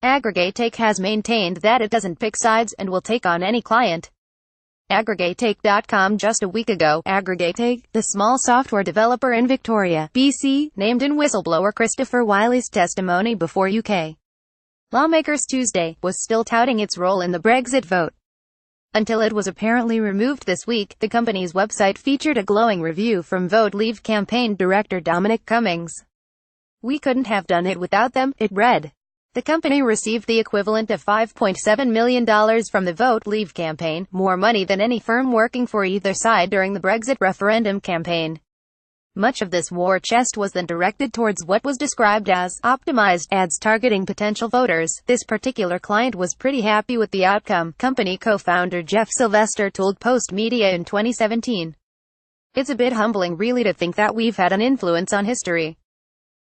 AggregateIQ has maintained that it doesn't pick sides and will take on any client. AggregateIQ.com. Just a week ago, AggregateIQ, the small software developer in Victoria, BC, named in whistleblower Christopher Wyllie's testimony before UK lawmakers Tuesday, was still touting its role in the Brexit vote. Until it was apparently removed this week, the company's website featured a glowing review from Vote Leave campaign director Dominic Cummings. "We couldn't have done it without them," it read. The company received the equivalent of $5.7 million from the Vote Leave campaign, more money than any firm working for either side during the Brexit referendum campaign. Much of this war chest was then directed towards what was described as optimized ads targeting potential voters. This particular client was pretty happy with the outcome, company co-founder Jeff Sylvester told Post Media in 2017. "It's a bit humbling really to think that we've had an influence on history.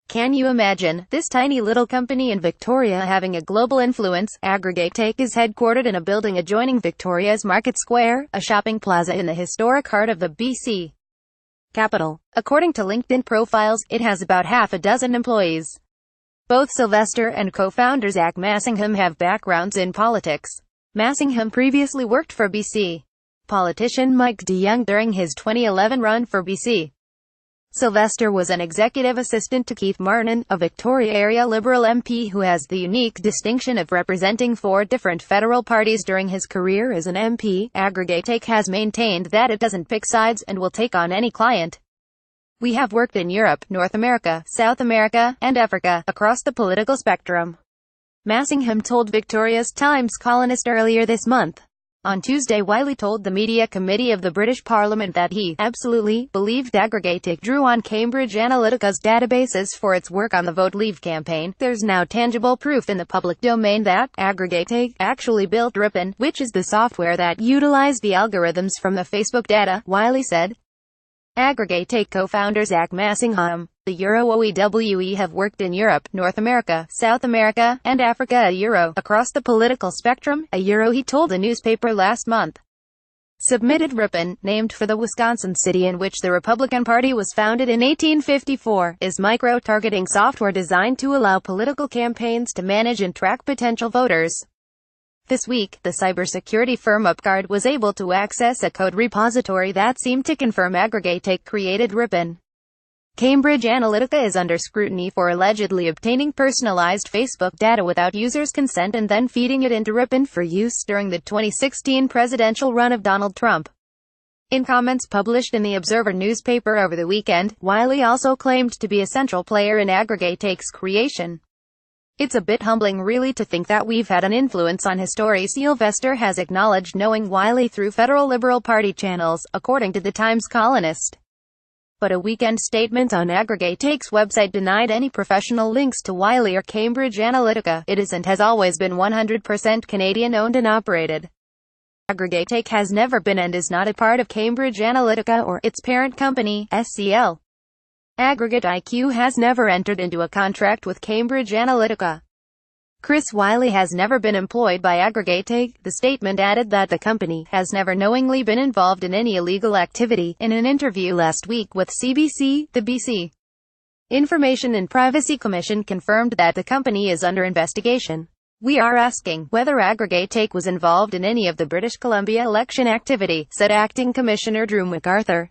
Can you imagine this tiny little company in Victoria having a global influence?" AggregateIQ is headquartered in a building adjoining Victoria's Market Square, a shopping plaza in the historic heart of the BC capital. According to LinkedIn profiles, it has about half a dozen employees. Both Sylvester and co-founder Zach Massingham have backgrounds in politics. Massingham previously worked for BC politician Mike DeYoung during his 2011 run for BC. Sylvester was an executive assistant to Keith Martin, a Victoria area Liberal MP who has the unique distinction of representing 4 different federal parties during his career as an MP. AggregateIQ has maintained that it doesn't pick sides and will take on any client. "We have worked in Europe, North America, South America, and Africa, across the political spectrum," Massingham told Victoria's Times columnist earlier this month. On Tuesday, Wylie told the Media Committee of the British Parliament that he absolutely believed AggregateIQ drew on Cambridge Analytica's databases for its work on the Vote Leave campaign. "There's now tangible proof in the public domain that AggregateIQ actually built Ripon, which is the software that utilized the algorithms from the Facebook data," Wylie said. AggregateIQ co-founder Zach Massingham, the OEWE have worked in Europe, North America, South America, and Africa across the political spectrum, he told a newspaper last month. Submitted Ripon, named for the Wisconsin city in which the Republican Party was founded in 1854, is micro-targeting software designed to allow political campaigns to manage and track potential voters. This week, the cybersecurity firm UpGuard was able to access a code repository that seemed to confirm AggregateIQ created Ripon. Cambridge Analytica is under scrutiny for allegedly obtaining personalized Facebook data without users' consent and then feeding it into Ripon for use during the 2016 presidential run of Donald Trump. In comments published in the Observer newspaper over the weekend, Wylie also claimed to be a central player in AggregateIQ's creation. "It's a bit humbling really to think that we've had an influence on history," Sylvester has acknowledged knowing Wylie through federal Liberal Party channels, according to the Times columnist. But a weekend statement on AggregateIQ's website denied any professional links to Wylie or Cambridge Analytica. "It is and has always been 100% Canadian-owned and operated. AggregateIQ has never been and is not a part of Cambridge Analytica or its parent company, SCL. AggregateIQ has never entered into a contract with Cambridge Analytica. Chris Wylie has never been employed by AggregateIQ." The statement added that the company has never knowingly been involved in any illegal activity. In an interview last week with CBC, the BC Information and Privacy Commission confirmed that the company is under investigation. "We are asking whether AggregateIQ was involved in any of the British Columbia election activity," said Acting Commissioner Drew MacArthur.